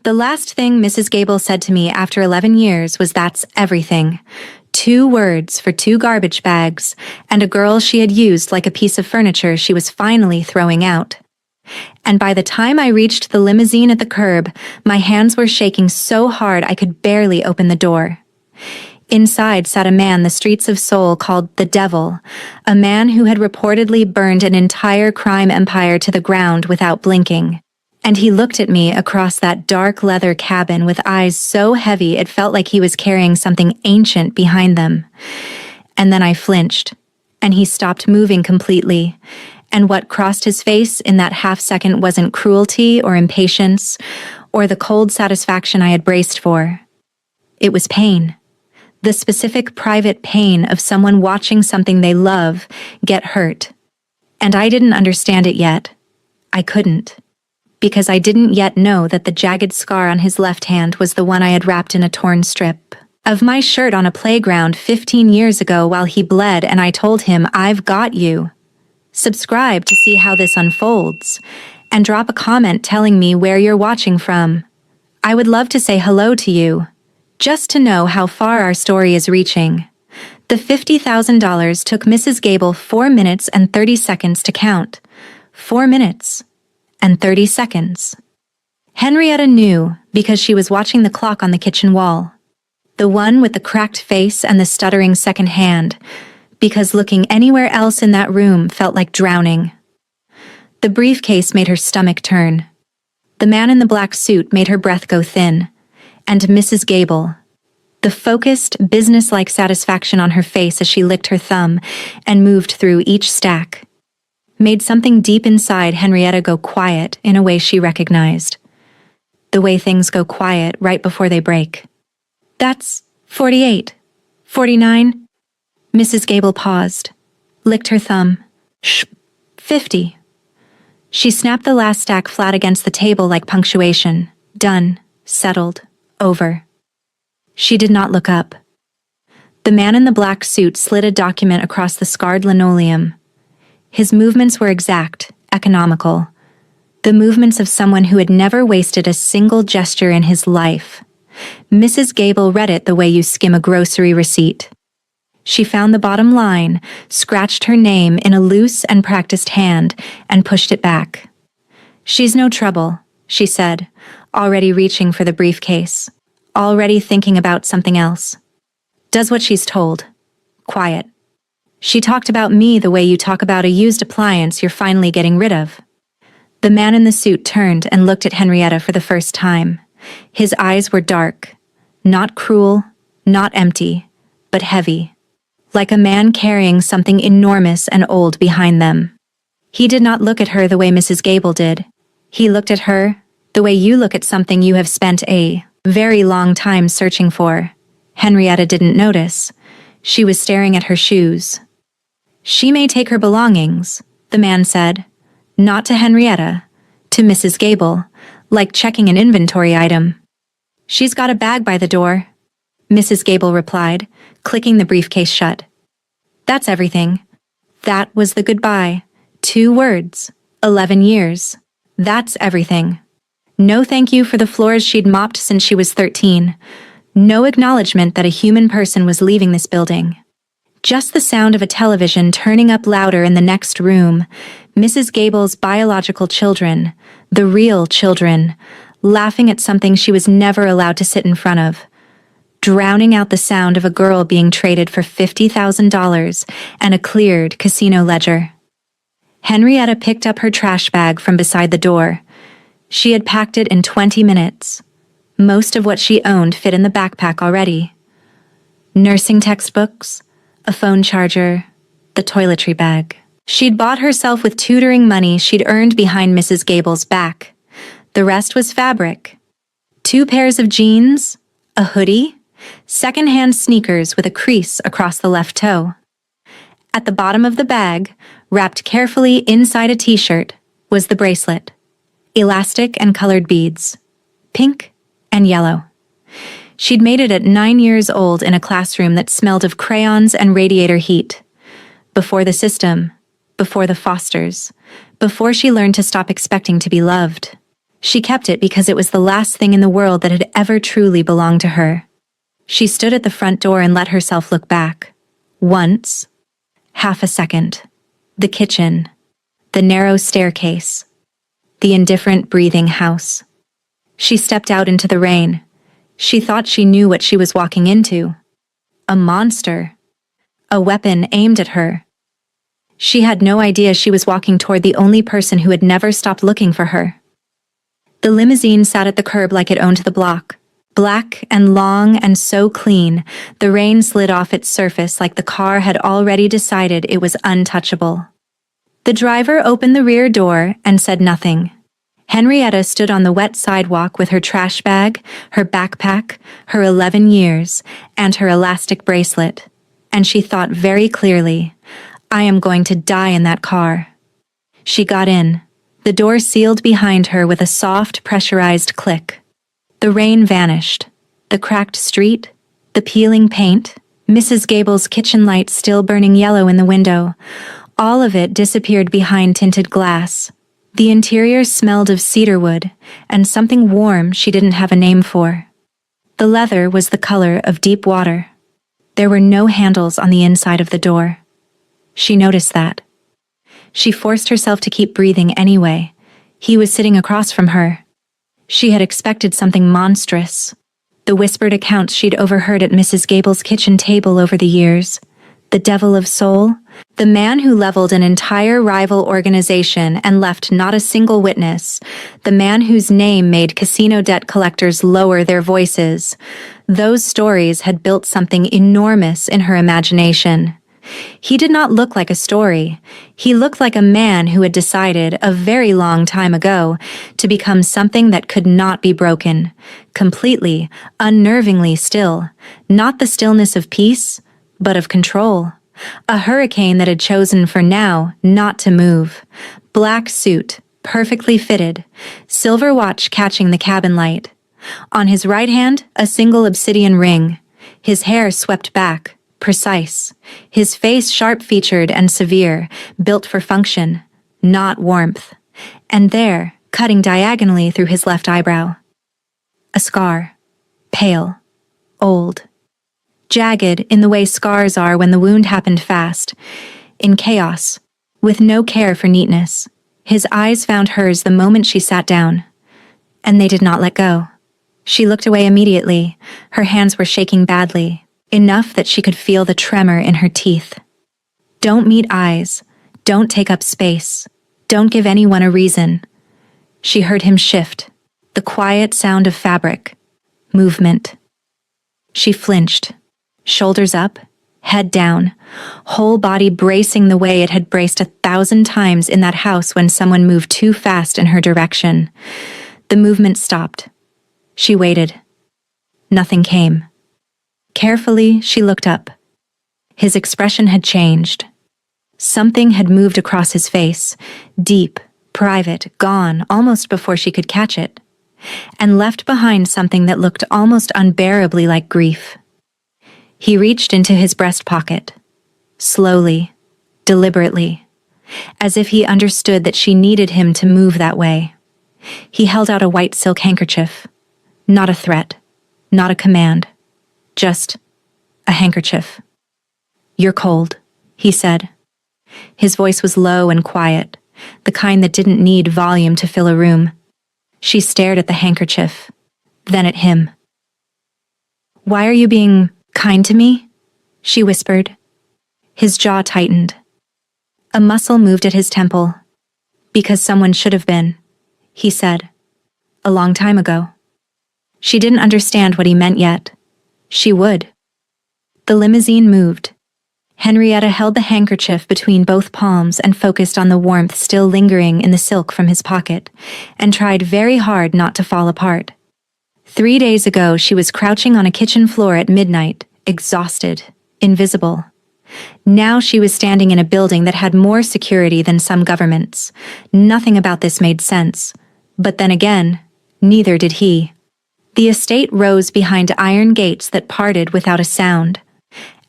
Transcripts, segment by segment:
The last thing Mrs. Gable said to me after 11 years was "that's everything." 2 words for 2 garbage bags, and a girl she had used like a piece of furniture she was finally throwing out. And by the time I reached the limousine at the curb, my hands were shaking so hard I could barely open the door. Inside sat a man the streets of Seoul called the Devil, a man who had reportedly burned an entire crime empire to the ground without blinking. And he looked at me across that dark leather cabin with eyes so heavy it felt like he was carrying something ancient behind them. And then I flinched, and he stopped moving completely, and what crossed his face in that half-second wasn't cruelty or impatience or the cold satisfaction I had braced for. It was pain. The specific private pain of someone watching something they love get hurt. And I didn't understand it yet. I couldn't. Because I didn't yet know that the jagged scar on his left hand was the one I had wrapped in a torn strip of my shirt on a playground 15 years ago while he bled, and I told him, "I've got you." Subscribe to see how this unfolds, and drop a comment telling me where you're watching from. I would love to say hello to you, just to know how far our story is reaching. The $50,000 took Mrs. Gable 4 minutes and 30 seconds to count. 4 minutes and 30 seconds. Henrietta knew because she was watching the clock on the kitchen wall. The one with the cracked face and the stuttering second hand, because looking anywhere else in that room felt like drowning. The briefcase made her stomach turn. The man in the black suit made her breath go thin. And Mrs. Gable, the focused, businesslike satisfaction on her face as she licked her thumb and moved through each stack, made something deep inside Henrietta go quiet in a way she recognized. The way things go quiet right before they break. "That's 48, 49. Mrs. Gable paused, licked her thumb. "Shh, 50. She snapped the last stack flat against the table like punctuation. Done, settled, over. She did not look up. The man in the black suit slid a document across the scarred linoleum. His movements were exact, economical. The movements of someone who had never wasted a single gesture in his life. Mrs. Gable read it the way you skim a grocery receipt. She found the bottom line, scratched her name in a loose and practiced hand, and pushed it back. "She's no trouble," she said, already reaching for the briefcase, already thinking about something else. "Does what she's told. Quiet. She talked about me the way you talk about a used appliance you're finally getting rid of." The man in the suit turned and looked at Henrietta for the first time. His eyes were dark, not cruel, not empty, but heavy, like a man carrying something enormous and old behind them. He did not look at her the way Mrs. Gable did. He looked at her the way you look at something you have spent a very long time searching for. Henrietta didn't notice. She was staring at her shoes. "She may take her belongings," the man said. Not to Henrietta, to Mrs. Gable, like checking an inventory item. "She's got a bag by the door," Mrs. Gable replied, clicking the briefcase shut. "That's everything." That was the goodbye. 2 words. 11 years. That's everything. No thank you for the floors she'd mopped since she was 13. No acknowledgement that a human person was leaving this building. Just the sound of a television turning up louder in the next room, Mrs. Gable's biological children, the real children, laughing at something she was never allowed to sit in front of, drowning out the sound of a girl being traded for $50,000 and a cleared casino ledger. Henrietta picked up her trash bag from beside the door. She had packed it in 20 minutes. Most of what she owned fit in the backpack already. Nursing textbooks, a phone charger, the toiletry bag. She'd bought herself with tutoring money she'd earned behind Mrs. Gable's back. The rest was fabric. 2 pairs of jeans, a hoodie, second-hand sneakers with a crease across the left toe. At the bottom of the bag, wrapped carefully inside a t-shirt, was the bracelet. Elastic and colored beads. Pink and yellow. She'd made it at 9 years old in a classroom that smelled of crayons and radiator heat. Before the system, before the Fosters, before she learned to stop expecting to be loved. She kept it because it was the last thing in the world that had ever truly belonged to her. She stood at the front door and let herself look back. Once. Half a second. The kitchen. The narrow staircase. The indifferent, breathing house. She stepped out into the rain. She thought she knew what she was walking into. A monster. A weapon aimed at her. She had no idea she was walking toward the only person who had never stopped looking for her. The limousine sat at the curb like it owned the block. Black and long and so clean, the rain slid off its surface like the car had already decided it was untouchable. The driver opened the rear door and said nothing. Henrietta stood on the wet sidewalk with her trash bag, her backpack, her 11 years, and her elastic bracelet, and she thought very clearly, I am going to die in that car. She got in. The door sealed behind her with a soft, pressurized click. The rain vanished. The cracked street, the peeling paint, Mrs. Gable's kitchen light still burning yellow in the window, all of it disappeared behind tinted glass. The interior smelled of cedarwood and something warm she didn't have a name for. The leather was the color of deep water. There were no handles on the inside of the door. She noticed that. She forced herself to keep breathing anyway. He was sitting across from her. She had expected something monstrous. The whispered accounts she'd overheard at Mrs. Gable's kitchen table over the years. The devil of soul, the man who leveled an entire rival organization and left not a single witness, the man whose name made casino debt collectors lower their voices. Those stories had built something enormous in her imagination. He did not look like a story. He looked like a man who had decided a very long time ago to become something that could not be broken, completely, unnervingly still, not the stillness of peace, but of control. A hurricane that had chosen for now not to move. Black suit, perfectly fitted, silver watch catching the cabin light. On his right hand, a single obsidian ring. His hair swept back, precise. His face sharp-featured and severe, built for function, not warmth. And there, cutting diagonally through his left eyebrow, a scar. Pale. Old. Jagged in the way scars are when the wound happened fast, in chaos, with no care for neatness. His eyes found hers the moment she sat down, and they did not let go. She looked away immediately. Her hands were shaking badly, enough that she could feel the tremor in her teeth. Don't meet eyes. Don't take up space. Don't give anyone a reason. She heard him shift, the quiet sound of fabric, movement. She flinched. Shoulders up, head down, whole body bracing the way it had braced 1,000 times in that house when someone moved too fast in her direction. The movement stopped. She waited. Nothing came. Carefully, she looked up. His expression had changed. Something had moved across his face, deep, private, gone almost before she could catch it, and left behind something that looked almost unbearably like grief. He reached into his breast pocket, slowly, deliberately, as if he understood that she needed him to move that way. He held out a white silk handkerchief, not a threat, not a command, just a handkerchief. "You're cold," he said. His voice was low and quiet, the kind that didn't need volume to fill a room. She stared at the handkerchief, then at him. "Why are you being kind to me?" she whispered. His jaw tightened. A muscle moved at his temple. "Because someone should have been," he said. "A long time ago." She didn't understand what he meant yet. She would. The limousine moved. Henrietta held the handkerchief between both palms and focused on the warmth still lingering in the silk from his pocket, and tried very hard not to fall apart. 3 days ago, she was crouching on a kitchen floor at midnight, exhausted, invisible. Now she was standing in a building that had more security than some governments. Nothing about this made sense. But then again, neither did he. The estate rose behind iron gates that parted without a sound.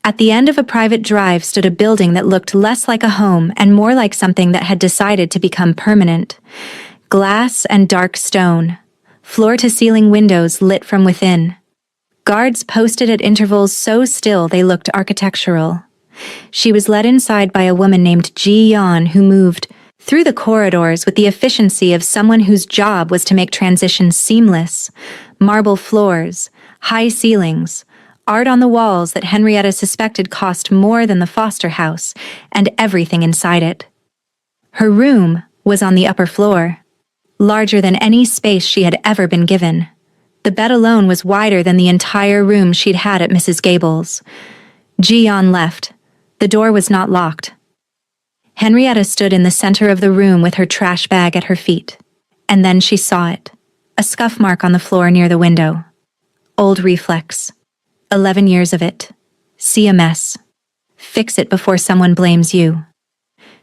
At the end of a private drive stood a building that looked less like a home and more like something that had decided to become permanent. Glass and dark stone. Floor-to-ceiling windows lit from within. Guards posted at intervals so still they looked architectural. She was led inside by a woman named Ji Yan who moved through the corridors with the efficiency of someone whose job was to make transitions seamless. Marble floors, high ceilings, art on the walls that Henrietta suspected cost more than the Foster house, and everything inside it. Her room was on the upper floor, larger than any space she had ever been given. The bed alone was wider than the entire room she'd had at Mrs. Gable's. Ji-yeon left. The door was not locked. Henrietta stood in the center of the room with her trash bag at her feet. And then she saw it. A scuff mark on the floor near the window. Old reflex. 11 years of it. See a mess. Fix it before someone blames you.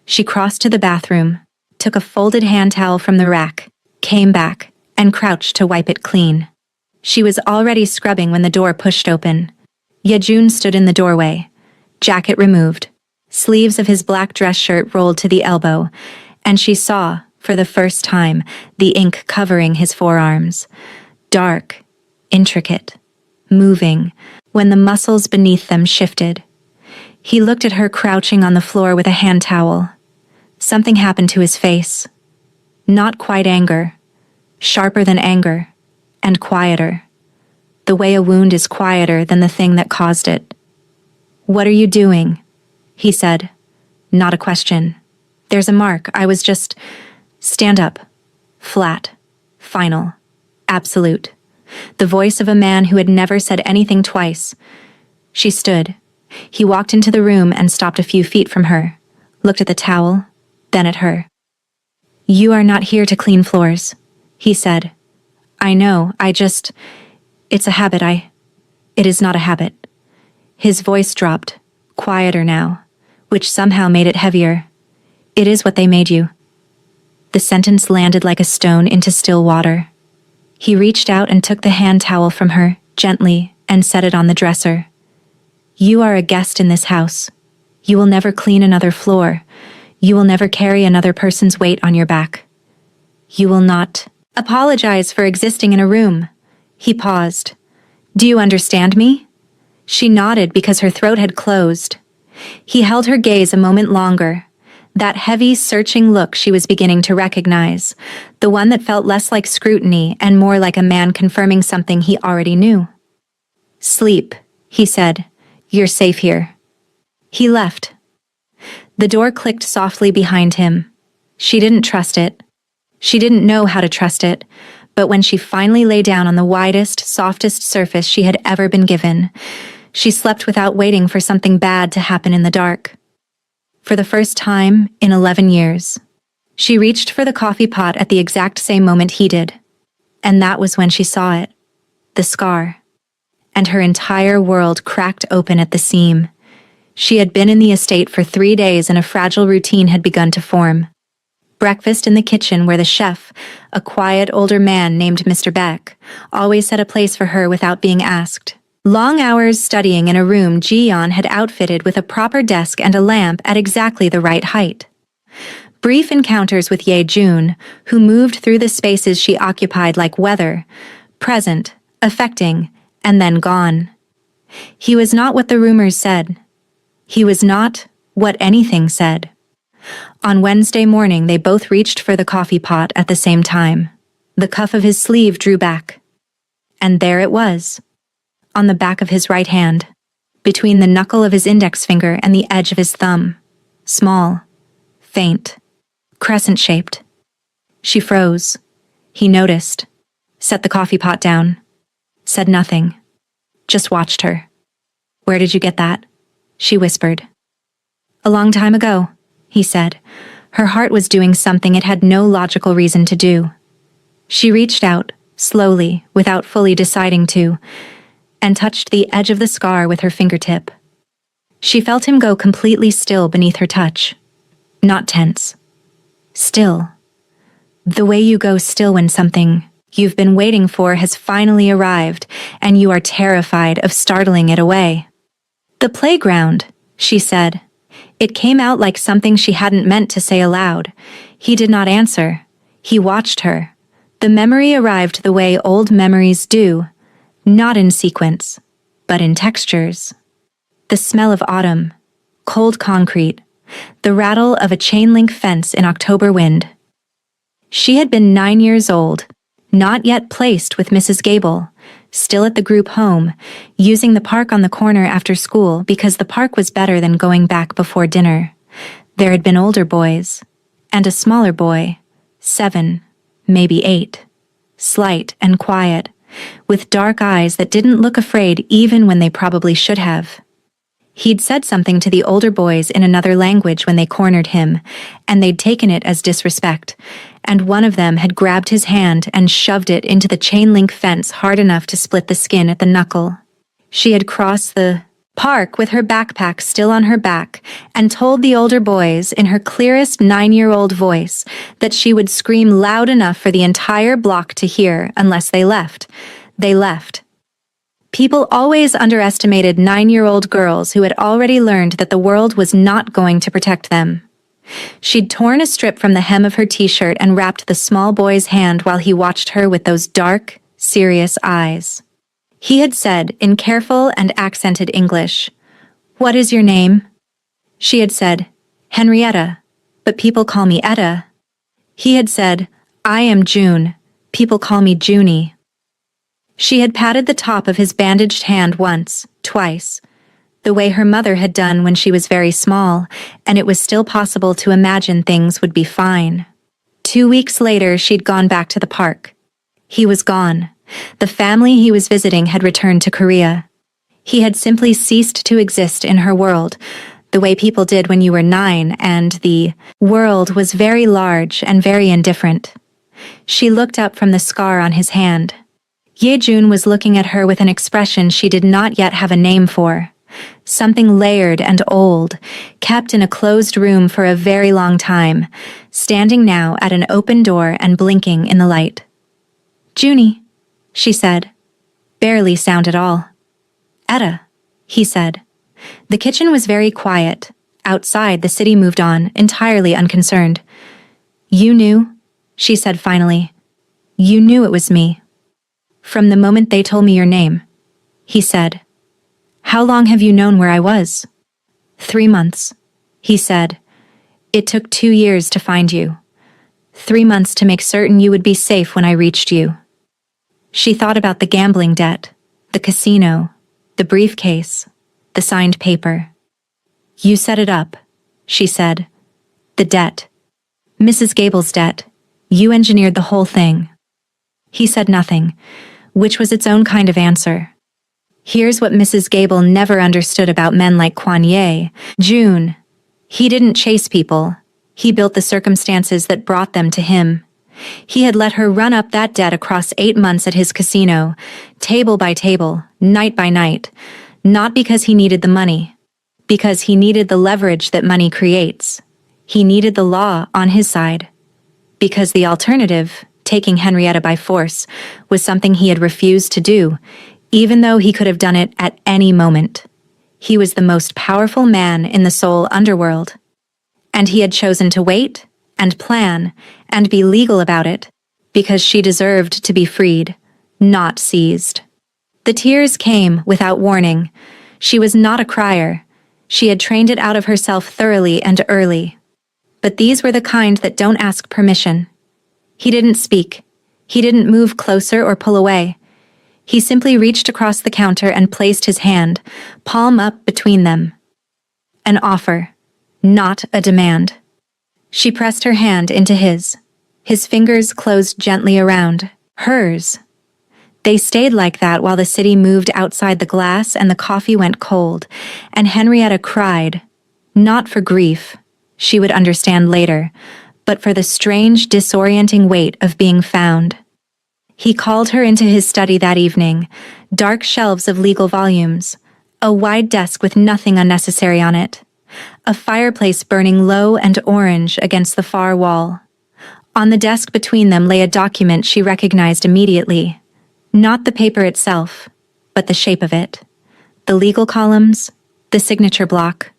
She crossed to the bathroom, took a folded hand towel from the rack, came back, and crouched to wipe it clean. She was already scrubbing when the door pushed open. Yejun stood in the doorway, jacket removed, sleeves of his black dress shirt rolled to the elbow, and she saw, for the first time, the ink covering his forearms. Dark, intricate, moving, when the muscles beneath them shifted. He looked at her crouching on the floor with a hand towel. Something happened to his face. Not quite anger, sharper than anger, and quieter. The way a wound is quieter than the thing that caused it. "What are you doing?" he said. Not a question. "There's a mark. I was just..." Stand up. Flat. Final. Absolute. The voice of a man who had never said anything twice. She stood. He walked into the room and stopped a few feet from her, looked at the towel, then at her. "You are not here to clean floors," he said. "I know, it's a habit, It is not a habit." His voice dropped, quieter now, which somehow made it heavier. "It is what they made you." The sentence landed like a stone into still water. He reached out and took the hand towel from her, gently, and set it on the dresser. "You are a guest in this house. You will never clean another floor. You will never carry another person's weight on your back. You will not apologize for existing in a room." He paused. "Do you understand me?" She nodded because her throat had closed. He held her gaze a moment longer. That heavy, searching look she was beginning to recognize, the one that felt less like scrutiny and more like a man confirming something he already knew. "Sleep," he said. "You're safe here." He left. The door clicked softly behind him. She didn't trust it. She didn't know how to trust it, but when she finally lay down on the widest, softest surface she had ever been given, she slept without waiting for something bad to happen in the dark. For the first time in 11 years, she reached for the coffee pot at the exact same moment he did. And that was when she saw it, the scar. And her entire world cracked open at the seam. She had been in the estate for 3 days and a fragile routine had begun to form. Breakfast in the kitchen where the chef, a quiet older man named Mr. Beck, always set a place for her without being asked. Long hours studying in a room Ji-yeon had outfitted with a proper desk and a lamp at exactly the right height. Brief encounters with Ye-jun, who moved through the spaces she occupied like weather, present, affecting, and then gone. He was not what the rumors said. He was not what anything said. On Wednesday morning, they both reached for the coffee pot at the same time. The cuff of his sleeve drew back. And there it was, on the back of his right hand, between the knuckle of his index finger and the edge of his thumb. Small, faint, crescent-shaped. She froze. He noticed, set the coffee pot down, said nothing, just watched her. "Where did you get that?" she whispered. "A long time ago," he said. Her heart was doing something it had no logical reason to do. She reached out, slowly, without fully deciding to, and touched the edge of the scar with her fingertip. She felt him go completely still beneath her touch. Not tense. Still. The way you go still when something you've been waiting for has finally arrived, and you are terrified of startling it away. "The playground," she said. It came out like something she hadn't meant to say aloud. He did not answer. He watched her. The memory arrived the way old memories do, not in sequence, but in textures. The smell of autumn, cold concrete, the rattle of a chain-link fence in October wind. She had been 9 years old, not yet placed with Mrs. Gable, still at the group home, using the park on the corner after school because the park was better than going back before dinner. There had been older boys, and a smaller boy, 7, maybe 8, slight and quiet, with dark eyes that didn't look afraid even when they probably should have. He'd said something to the older boys in another language when they cornered him, and they'd taken it as disrespect, and one of them had grabbed his hand and shoved it into the chain-link fence hard enough to split the skin at the knuckle. She had crossed the park with her backpack still on her back and told the older boys in her clearest 9-year-old voice that she would scream loud enough for the entire block to hear unless they left. They left. People always underestimated 9-year-old girls who had already learned that the world was not going to protect them. She'd torn a strip from the hem of her t-shirt and wrapped the small boy's hand while he watched her with those dark, serious eyes. He had said, in careful and accented English, "What is your name?" She had said, "Henrietta, but people call me Etta." He had said, "I am June, people call me Junie." She had patted the top of his bandaged hand once, twice, the way her mother had done when she was very small, and it was still possible to imagine things would be fine. 2 weeks later, she'd gone back to the park. He was gone. The family he was visiting had returned to Korea. He had simply ceased to exist in her world, the way people did when you were 9, and the world was very large and very indifferent. She looked up from the scar on his hand. Ye-jun was looking at her with an expression she did not yet have a name for. Something layered and old, kept in a closed room for a very long time, standing now at an open door and blinking in the light. "Junie," she said. Barely sound at all. "Etta," he said. The kitchen was very quiet. Outside, the city moved on, entirely unconcerned. "You knew," she said finally. "You knew it was me." "From the moment they told me your name," he said. "How long have you known where I was?" 3 months, he said. "It took 2 years to find you. 3 months to make certain you would be safe when I reached you." She thought about the gambling debt, the casino, the briefcase, the signed paper. "You set it up," she said. "The debt. Mrs. Gable's debt. You engineered the whole thing." He said nothing, which was its own kind of answer. Here's what Mrs. Gable never understood about men like Kwan Ye-jun. He didn't chase people. He built the circumstances that brought them to him. He had let her run up that debt across 8 months at his casino, table by table, night by night, not because he needed the money, because he needed the leverage that money creates. He needed the law on his side, because the alternative, taking Henrietta by force, was something he had refused to do, even though he could have done it at any moment. He was the most powerful man in the Seoul underworld, and he had chosen to wait and plan and be legal about it because she deserved to be freed, not seized. The tears came without warning. She was not a crier. She had trained it out of herself thoroughly and early. But these were the kind that don't ask permission. He didn't speak. He didn't move closer or pull away. He simply reached across the counter and placed his hand, palm up, between them. An offer, not a demand. She pressed her hand into his. His fingers closed gently around hers. They stayed like that while the city moved outside the glass and the coffee went cold, and Henrietta cried, not for grief, she would understand later, but for the strange, disorienting weight of being found. He called her into his study that evening, dark shelves of legal volumes, a wide desk with nothing unnecessary on it, a fireplace burning low and orange against the far wall. On the desk between them lay a document she recognized immediately. Not the paper itself, but the shape of it. The legal columns, the signature block,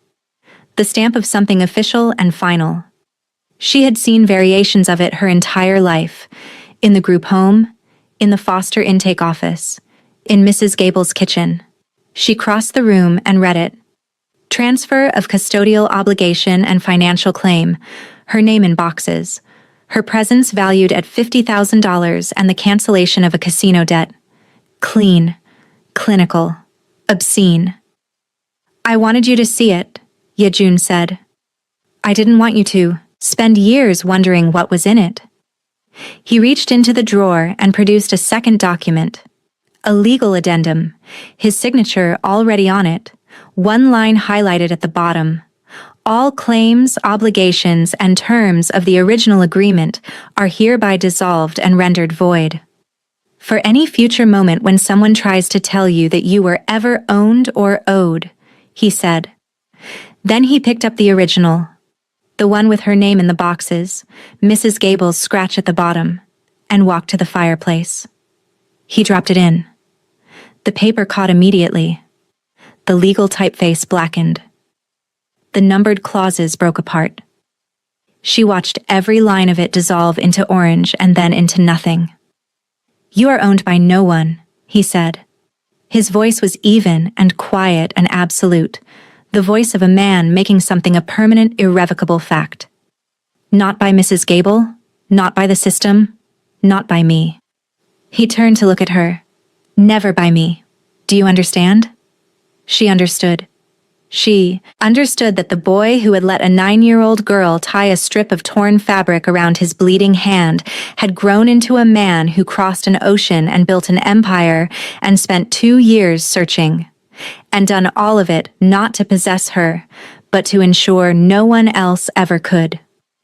the stamp of something official and final. She had seen variations of it her entire life, in the group home, in the foster intake office, in Mrs. Gable's kitchen. She crossed the room and read it. Transfer of custodial obligation and financial claim, her name in boxes, her presence valued at $50,000 and the cancellation of a casino debt. Clean, clinical, obscene. I wanted you to see it, Yejun said. I didn't want you to spend years wondering what was in it. He reached into the drawer and produced a second document. A legal addendum, his signature already on it, one line highlighted at the bottom. All claims, obligations, and terms of the original agreement are hereby dissolved and rendered void. For any future moment when someone tries to tell you that you were ever owned or owed, he said. Then he picked up the original, the one with her name in the boxes, Mrs. Gable's scratch at the bottom, and walked to the fireplace. He dropped it in. The paper caught immediately. The legal typeface blackened. The numbered clauses broke apart. She watched every line of it dissolve into orange and then into nothing. You are owned by no one, he said. His voice was even and quiet and absolute, the voice of a man making something a permanent, irrevocable fact. Not by Mrs. Gable, not by the system, not by me. He turned to look at her. Never by me. Do you understand? She understood. She understood that the boy who had let a 9-year-old girl tie a strip of torn fabric around his bleeding hand had grown into a man who crossed an ocean and built an empire and spent 2 years searching, and done all of it not to possess her, but to ensure no one else ever could.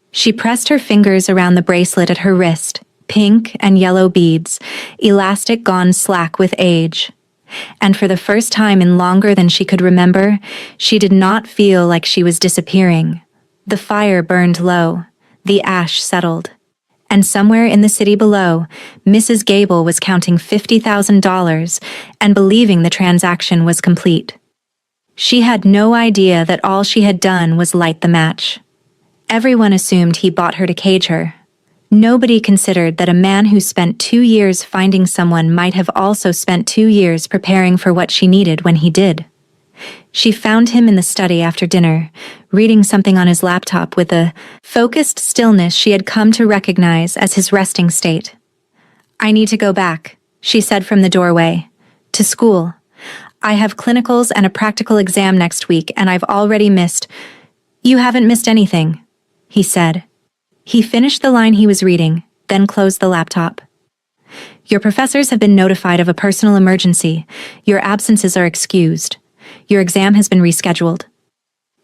She pressed her fingers around the bracelet at her wrist, pink and yellow beads, elastic gone slack with age. And for the first time in longer than she could remember, she did not feel like she was disappearing. The fire burned low, the ash settled. And somewhere in the city below, Mrs. Gable was counting $50,000 and believing the transaction was complete. She had no idea that all she had done was light the match. Everyone assumed he bought her to cage her. Nobody considered that a man who spent 2 years finding someone might have also spent 2 years preparing for what she needed when he did. She found him in the study after dinner, reading something on his laptop with a focused stillness she had come to recognize as his resting state. I need to go back, she said from the doorway. To school. I have clinicals and a practical exam next week, and I've already missed. You haven't missed anything, he said. He finished the line he was reading, then closed the laptop. Your professors have been notified of a personal emergency. Your absences are excused. Your exam has been rescheduled.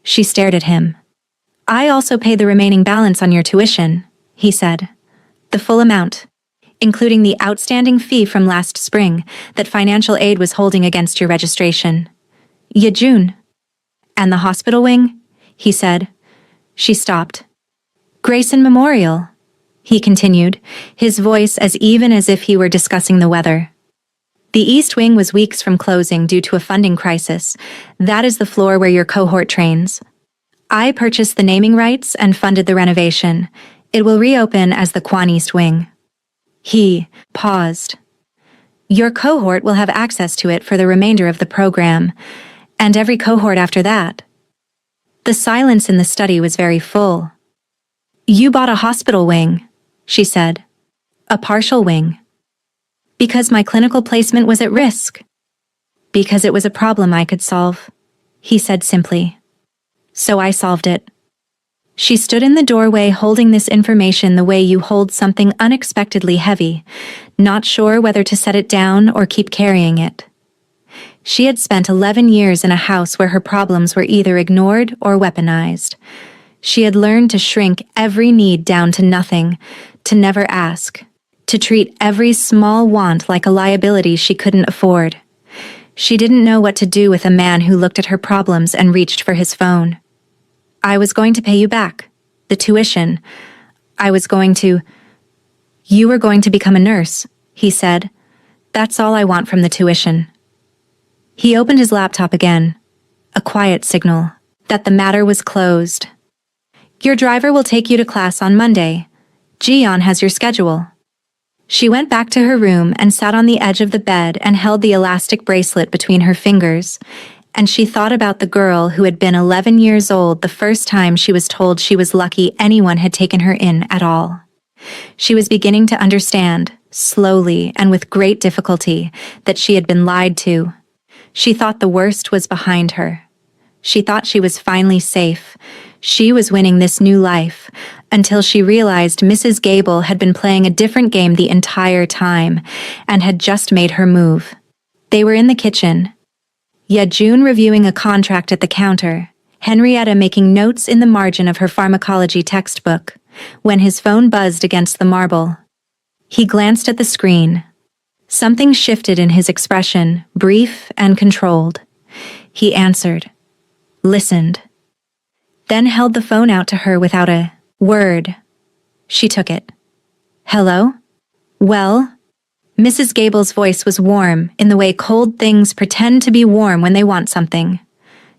She stared at him. I also pay the remaining balance on your tuition, he said. The full amount, including the outstanding fee from last spring that financial aid was holding against your registration. Yejun. And the hospital wing? He said. She stopped. Grayson Memorial, he continued, his voice as even as if he were discussing the weather. The East Wing was weeks from closing due to a funding crisis. That is the floor where your cohort trains. I purchased the naming rights and funded the renovation. It will reopen as the Kwan East Wing. He paused. Your cohort will have access to it for the remainder of the program, and every cohort after that. The silence in the study was very full. You bought a hospital wing, she said. A partial wing. Because my clinical placement was at risk. Because it was a problem I could solve, he said simply. So I solved it. She stood in the doorway holding this information the way you hold something unexpectedly heavy, not sure whether to set it down or keep carrying it. She had spent 11 years in a house where her problems were either ignored or weaponized. She had learned to shrink every need down to nothing, to never ask, to treat every small want like a liability she couldn't afford. She didn't know what to do with a man who looked at her problems and reached for his phone. I was going to pay you back, the tuition. You were going to become a nurse, he said. That's all I want from the tuition. He opened his laptop again, a quiet signal that the matter was closed. Your driver will take you to class on Monday. Jian has your schedule. She went back to her room and sat on the edge of the bed and held the elastic bracelet between her fingers, and she thought about the girl who had been 11 years old the first time she was told she was lucky anyone had taken her in at all. She was beginning to understand, slowly and with great difficulty, that she had been lied to. She thought the worst was behind her. She thought she was finally safe. She was winning this new life, until she realized Mrs. Gable had been playing a different game the entire time and had just made her move. They were in the kitchen. June reviewing a contract at the counter, Henrietta making notes in the margin of her pharmacology textbook, when his phone buzzed against the marble. He glanced at the screen. Something shifted in his expression, brief and controlled. He answered, listened, then held the phone out to her without a word. She took it. Hello? Well? Mrs. Gable's voice was warm in the way cold things pretend to be warm when they want something.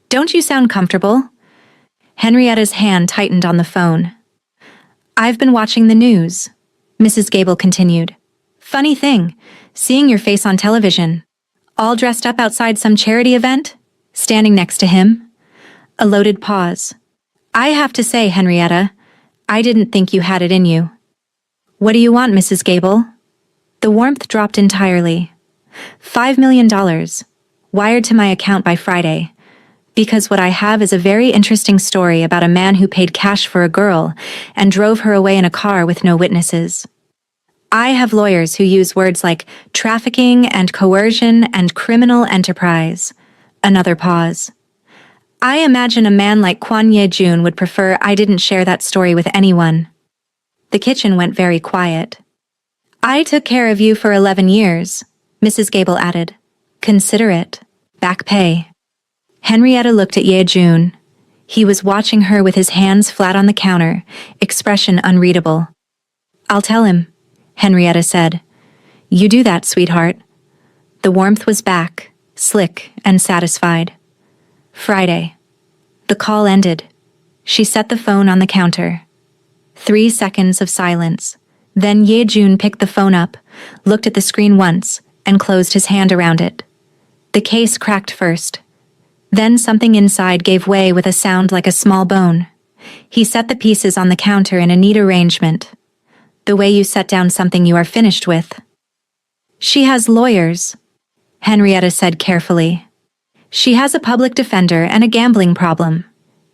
Don't you sound comfortable? Henrietta's hand tightened on the phone. I've been watching the news, Mrs. Gable continued. Funny thing, seeing your face on television. All dressed up outside some charity event? Standing next to him? A loaded pause. I have to say, Henrietta, I didn't think you had it in you. What do you want, Mrs. Gable? The warmth dropped entirely. $5 million, wired to my account by Friday. Because what I have is a very interesting story about a man who paid cash for a girl and drove her away in a car with no witnesses. I have lawyers who use words like trafficking and coercion and criminal enterprise. Another pause. I imagine a man like Kwon Ye-jun would prefer I didn't share that story with anyone. The kitchen went very quiet. I took care of you for 11 years, Mrs. Gable added. Consider it. Back pay. Henrietta looked at Ye-jun. He was watching her with his hands flat on the counter, expression unreadable. I'll tell him, Henrietta said. You do that, sweetheart. The warmth was back, slick and satisfied. Friday. The call ended. She set the phone on the counter. 3 seconds of silence. Then Ye-jun picked the phone up, looked at the screen once, and closed his hand around it. The case cracked first. Then something inside gave way with a sound like a small bone. He set the pieces on the counter in a neat arrangement. The way you set down something you are finished with. She has lawyers, Henrietta said carefully. She has a public defender and a gambling problem,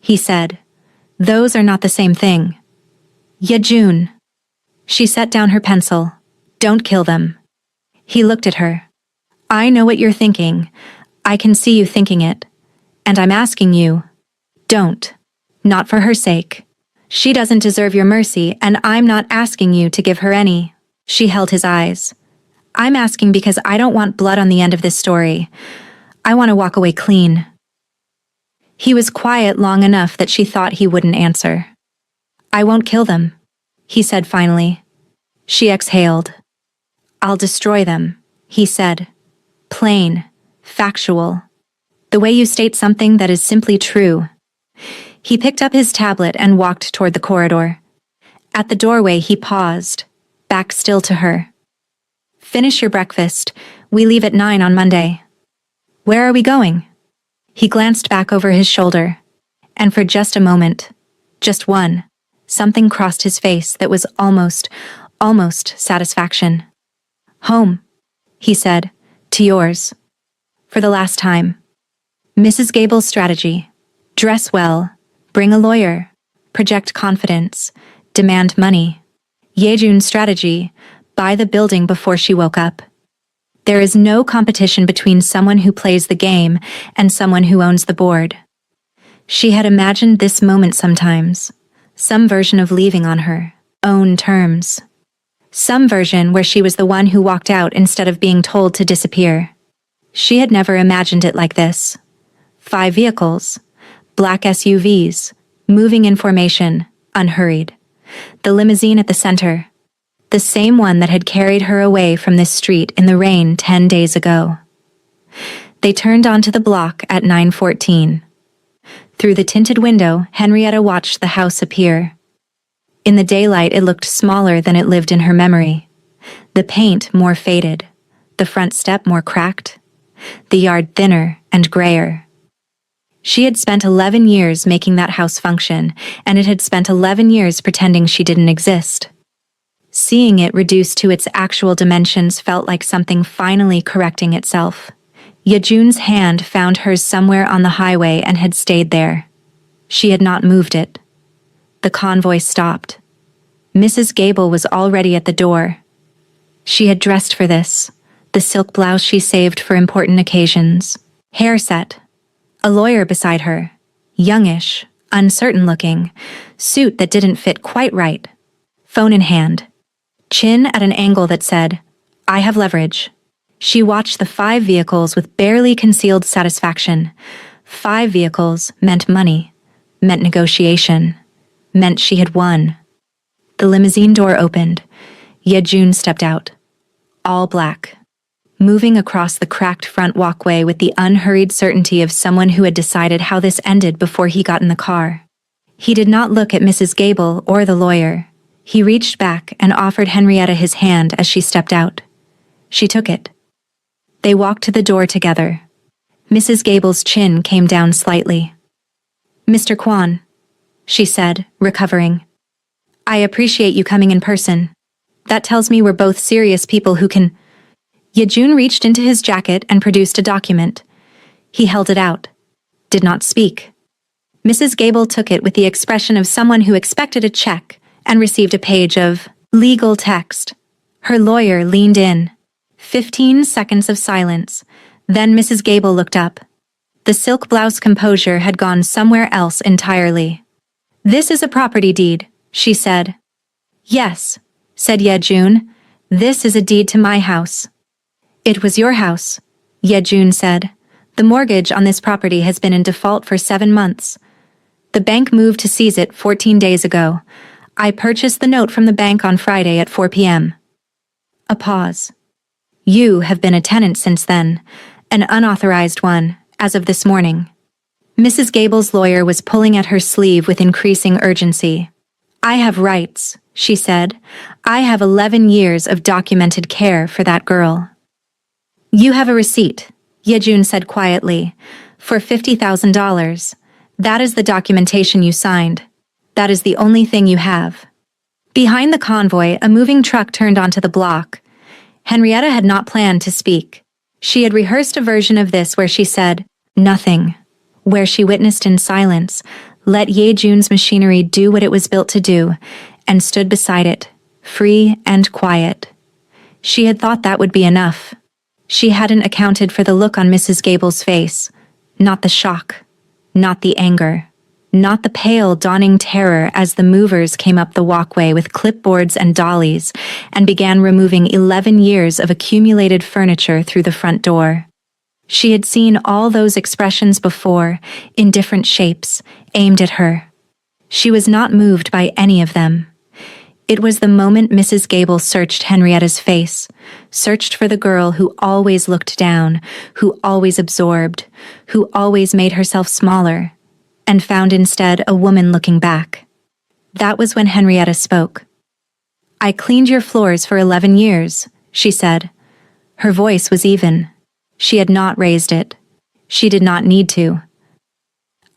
he said. Those are not the same thing. Ye-jun. She set down her pencil. Don't kill them. He looked at her. I know what you're thinking. I can see you thinking it. And I'm asking you, don't. Not for her sake. She doesn't deserve your mercy, and I'm not asking you to give her any. She held his eyes. I'm asking because I don't want blood on the end of this story. I want to walk away clean. He was quiet long enough that she thought he wouldn't answer. I won't kill them, he said finally. She exhaled. I'll destroy them, he said. Plain, factual. The way you state something that is simply true. He picked up his tablet and walked toward the corridor. At the doorway he paused, back still to her. Finish your breakfast. We leave at 9 on Monday. Where are we going? He glanced back over his shoulder, and for just a moment, just one, something crossed his face that was almost satisfaction. Home, he said, to yours. For the last time. Mrs. Gable's strategy. Dress well, bring a lawyer, project confidence, demand money. Ye-jun's strategy. Buy the building before she woke up. There is no competition between someone who plays the game and someone who owns the board. She had imagined this moment sometimes, some version of leaving on her own terms. Some version where she was the one who walked out instead of being told to disappear. She had never imagined it like this. 5 vehicles, black SUVs, moving in formation, unhurried. The limousine at the center. The same one that had carried her away from this street in the rain 10 days ago. They turned onto the block at 9:14. Through the tinted window, Henrietta watched the house appear. In the daylight, it looked smaller than it lived in her memory. The paint more faded, the front step more cracked, the yard thinner and grayer. She had spent 11 years making that house function, and it had spent 11 years pretending she didn't exist. Seeing it reduced to its actual dimensions felt like something finally correcting itself. Yejun's hand found hers somewhere on the highway and had stayed there. She had not moved it. The convoy stopped. Mrs. Gable was already at the door. She had dressed for this, the silk blouse she saved for important occasions. Hair set. A lawyer beside her. Youngish, uncertain-looking, suit that didn't fit quite right. Phone in hand. Chin at an angle that said, "I have leverage." She watched the 5 vehicles with barely concealed satisfaction. 5 vehicles meant money, meant negotiation, meant she had won. The limousine door opened. Yejun stepped out. All black. Moving across the cracked front walkway with the unhurried certainty of someone who had decided how this ended before he got in the car. He did not look at Mrs. Gable or the lawyer. He reached back and offered Henrietta his hand as she stepped out. She took it. They walked to the door together. Mrs. Gable's chin came down slightly. "Mr. Kwan," she said, recovering. "I appreciate you coming in person. That tells me we're both serious people who can—" Yejun reached into his jacket and produced a document. He held it out. Did not speak. Mrs. Gable took it with the expression of someone who expected a check and received a page of legal text. Her lawyer leaned in. 15 seconds of silence. Then Mrs. Gable looked up. The silk blouse composure had gone somewhere else entirely. "This is a property deed," she said. "Yes," said Yejun. "This is a deed to my house." "It was your house," Yejun said. "The mortgage on this property has been in default for 7 months. The bank moved to seize it 14 days ago. I purchased the note from the bank on Friday at 4 p.m. A pause. "You have been a tenant since then, an unauthorized one, as of this morning." Mrs. Gable's lawyer was pulling at her sleeve with increasing urgency. "I have rights," she said. "I have 11 years of documented care for that girl." "You have a receipt," Yejun said quietly, "for $50,000. That is the documentation you signed. That is the only thing you have." Behind the convoy, a moving truck turned onto the block. Henrietta had not planned to speak. She had rehearsed a version of this where she said, "Nothing," where she witnessed in silence, let Yejun's machinery do what it was built to do, and stood beside it, free and quiet. She had thought that would be enough. She hadn't accounted for the look on Mrs. Gable's face, not the shock, not the anger, not the pale, dawning terror as the movers came up the walkway with clipboards and dollies and began removing 11 years of accumulated furniture through the front door. She had seen all those expressions before, in different shapes, aimed at her. She was not moved by any of them. It was the moment Mrs. Gable searched Henrietta's face, searched for the girl who always looked down, who always absorbed, who always made herself smaller, and found instead a woman looking back. That was when Henrietta spoke. "I cleaned your floors for 11 years, she said. Her voice was even. She had not raised it. She did not need to.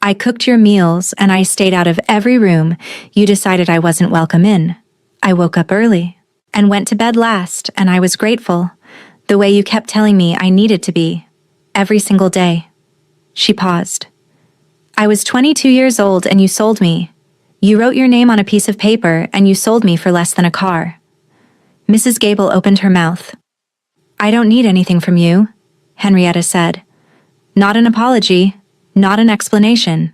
"I cooked your meals and I stayed out of every room you decided I wasn't welcome in. I woke up early and went to bed last, and I was grateful, the way you kept telling me I needed to be, every single day." She paused. "I was 22 years old and you sold me. You wrote your name on a piece of paper and you sold me for less than a car." Mrs. Gable opened her mouth. "I don't need anything from you," Henrietta said. "Not an apology, not an explanation.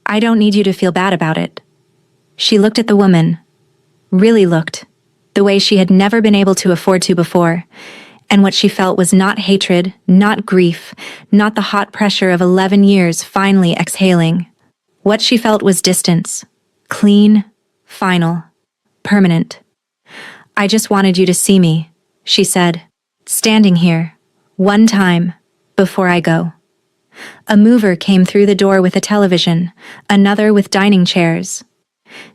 I don't need you to feel bad about it." She looked at the woman. Really looked, the way she had never been able to afford to before, and what she felt was not hatred, not grief, not the hot pressure of 11 years finally exhaling. What she felt was distance, clean, final, permanent. "I just wanted you to see me," she said, "standing here, one time, before I go." A mover came through the door with a television, another with dining chairs.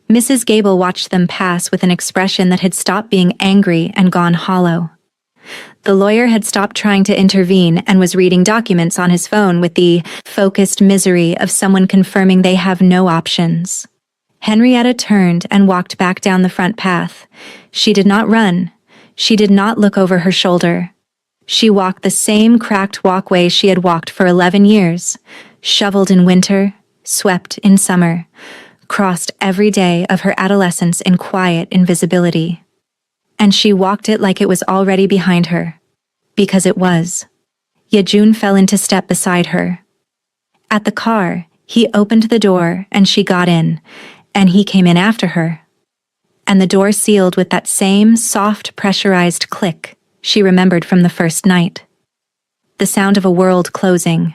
Mrs. Gable watched them pass with an expression that had stopped being angry and gone hollow. The lawyer had stopped trying to intervene and was reading documents on his phone with the focused misery of someone confirming they have no options. Henrietta turned and walked back down the front path. She did not run. She did not look over her shoulder. She walked the same cracked walkway she had walked for 11 years, shoveled in winter, swept in summer, crossed every day of her adolescence in quiet invisibility. And she walked it like it was already behind her. Because it was. Yejun fell into step beside her. At the car, he opened the door and she got in, and he came in after her. And the door sealed with that same soft, pressurized click she remembered from the first night. The sound of a world closing.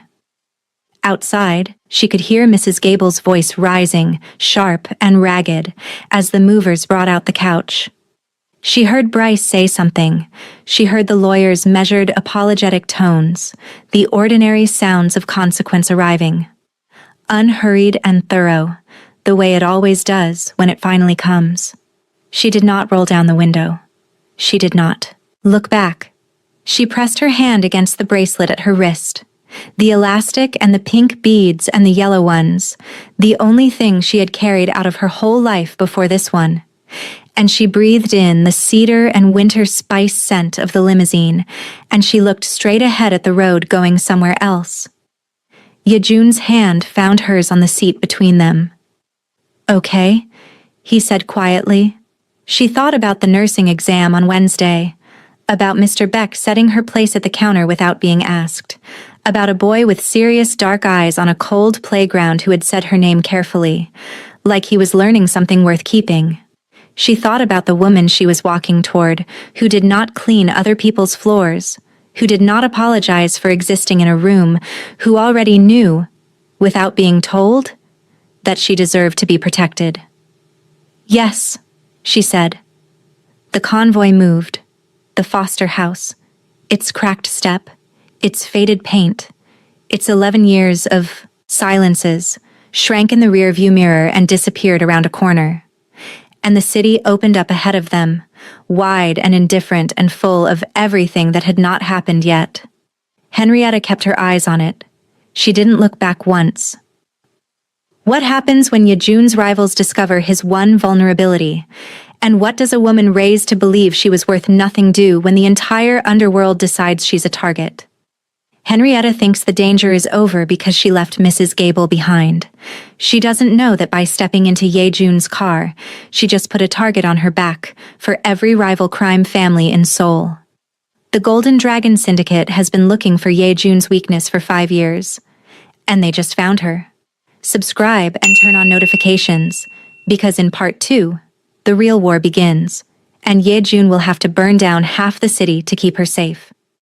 Outside, she could hear Mrs. Gable's voice rising, sharp and ragged, as the movers brought out the couch. She heard Bryce say something. She heard the lawyer's measured, apologetic tones, the ordinary sounds of consequence arriving. Unhurried and thorough, the way it always does when it finally comes. She did not roll down the window. She did not look back. She pressed her hand against the bracelet at her wrist. The elastic and the pink beads and the yellow ones, the only thing she had carried out of her whole life before this one. And she breathed in the cedar and winter spice scent of the limousine, and she looked straight ahead at the road going somewhere else. Yejun's hand found hers on the seat between them. "Okay," he said quietly. She thought about the nursing exam on Wednesday, about Mr. Beck setting her place at the counter without being asked, about a boy with serious dark eyes on a cold playground who had said her name carefully, like he was learning something worth keeping. She thought about the woman she was walking toward, who did not clean other people's floors, who did not apologize for existing in a room, who already knew, without being told, that she deserved to be protected. "Yes," she said. The convoy moved. The foster house. Its cracked step. Its faded paint. Its 11 years of silences shrank in the rearview mirror and disappeared around a corner. And the city opened up ahead of them, wide and indifferent and full of everything that had not happened yet. Henrietta kept her eyes on it. She didn't look back once. What happens when Yejun's rivals discover his one vulnerability? And what does a woman raised to believe she was worth nothing do when the entire underworld decides she's a target? Henrietta thinks the danger is over because she left Mrs. Gable behind. She doesn't know that by stepping into Yejun's car, she just put a target on her back for every rival crime family in Seoul. The Golden Dragon Syndicate has been looking for Yejun's weakness for 5 years, and they just found her. Subscribe and turn on notifications, because in part 2, the real war begins, and Yejun will have to burn down half the city to keep her safe.